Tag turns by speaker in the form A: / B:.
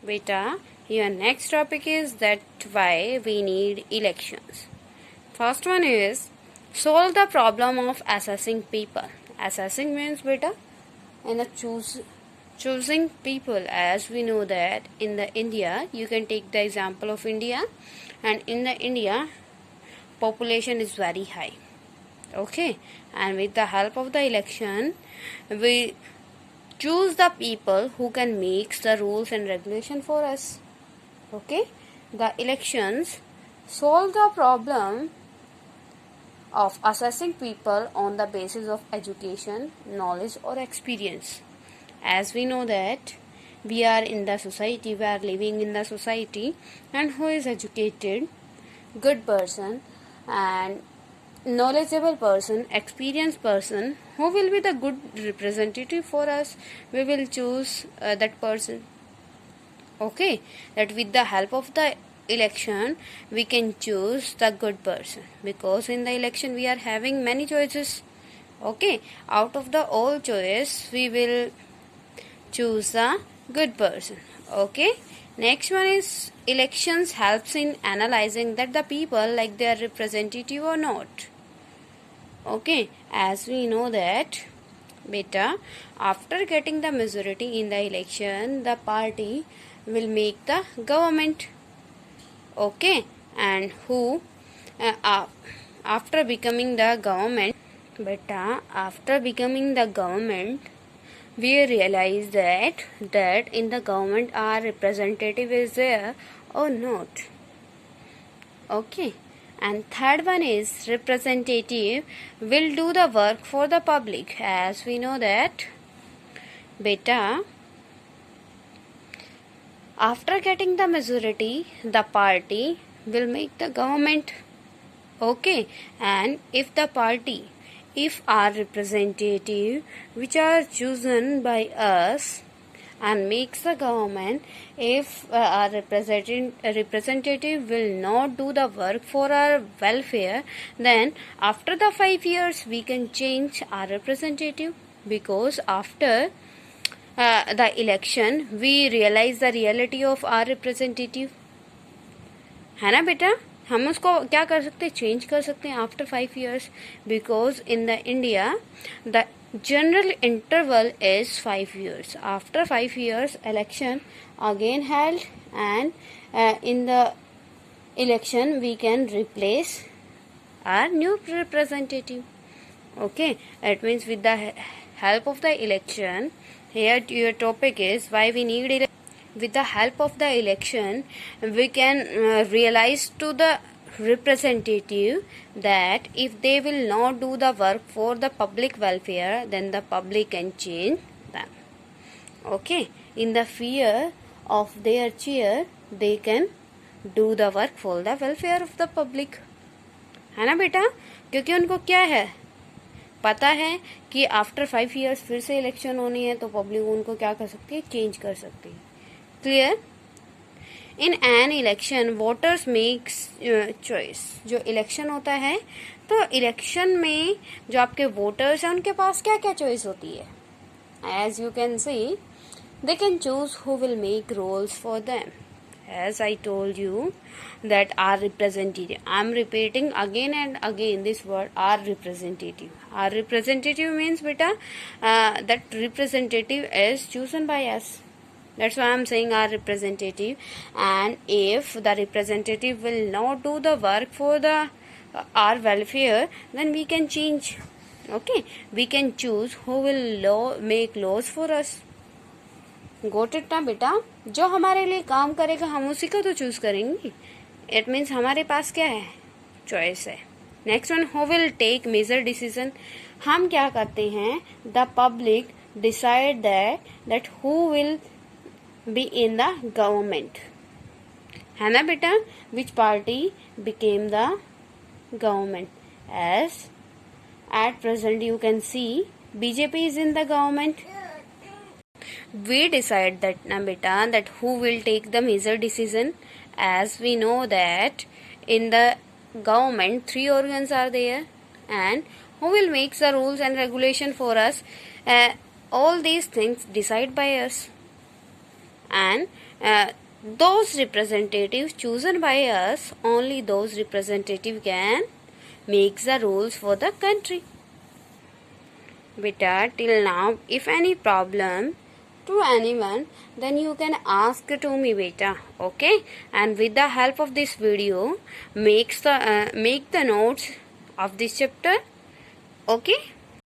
A: Beta, your next topic is that why we need elections. First one is solve the problem of assessing people. Assessing means beta in the choosing people, as we know that in the India, you can take the example of India, and in the India population is very high. Okay, and with the help of the election we choose the people who can make the rules and regulation for us. Okay, the elections solve the problem of assessing people on the basis of education, knowledge or experience. As we know that we are in the society, we are living in the society, and who is educated, good person and knowledgeable person, experienced person, who will be the good representative for us, we will choose that person. Okay, that with the help of the election we can choose the good person, because in the election we are having many choices. Okay, out of the all choice we will choose the good person. Okay, next one is elections helps in analyzing that the people like their representative or not. Okay, as we know that beta, after getting the majority in the election, the party will make the government. Okay, and who after becoming the government, beta, after becoming the government, we realize that in the government our representative is there or not. Okay, and third one is representative will do the work for the public. As we know that beta, after getting the majority the party will make the government. Okay, and if the party, if our representative which are chosen by us and makes the government, if our representative will not do the work for our welfare, then after the 5 years we can change our representative, because after the election we realize the reality of our representative, है ना बेटा, हम उसको क्या कर सकते हैं, change कर सकते हैं after 5 years, because in the India the general interval is 5 years. After 5 years election again held, and in the election we can replace our new representative. Okay, it means with the help of the election, here your topic is why we need election. With the help of the election we can realize to the representative that if they will not do the work for the public welfare, then the public can change them. Okay, in the fear of their chair they can do the work for the welfare of the public, है ना बेटा, क्योंकि उनको क्या है, पता है कि आफ्टर 5 years फिर से इलेक्शन होनी है तो पब्लिक उनको क्या कर सकती है, चेंज कर सकती है. Clear. In an election voters makes choice. जो इलेक्शन होता है तो इलेक्शन में जो आपके वोटर्स हैं उनके पास क्या क्या चॉइस होती है. As you can see they can choose who will make rules for them. As I told you that our representative, I am repeating again and again this word, our representative. Our representative means beta that representative is chosen by us. That's why I am saying our representative. And if the representative will not do the work for the our welfare, then we can change. Okay, we can choose who will make laws for us. Got it ना बेटा, जो हमारे लिए काम करेगा हम उसी को तो चूज करेंगे. इट मीन्स हमारे पास क्या है, चॉइस है. Next one, who will take major decision. हम क्या करते हैं, the public decide that who will be in the government, है ना बेटा, which party became the government. As at present you can see BJP is in the government. We decide that na beta, that who will take the major decision. As we know that in the government 3 organs are there, and who will make the rules and regulation for us. All these things decide by us. and those representatives chosen by us, only those representative can make the rules for the country. Beta, till now if any problem to anyone, then you can ask to me, beta. Okay, and with the help of this video make the notes of this chapter. Okay.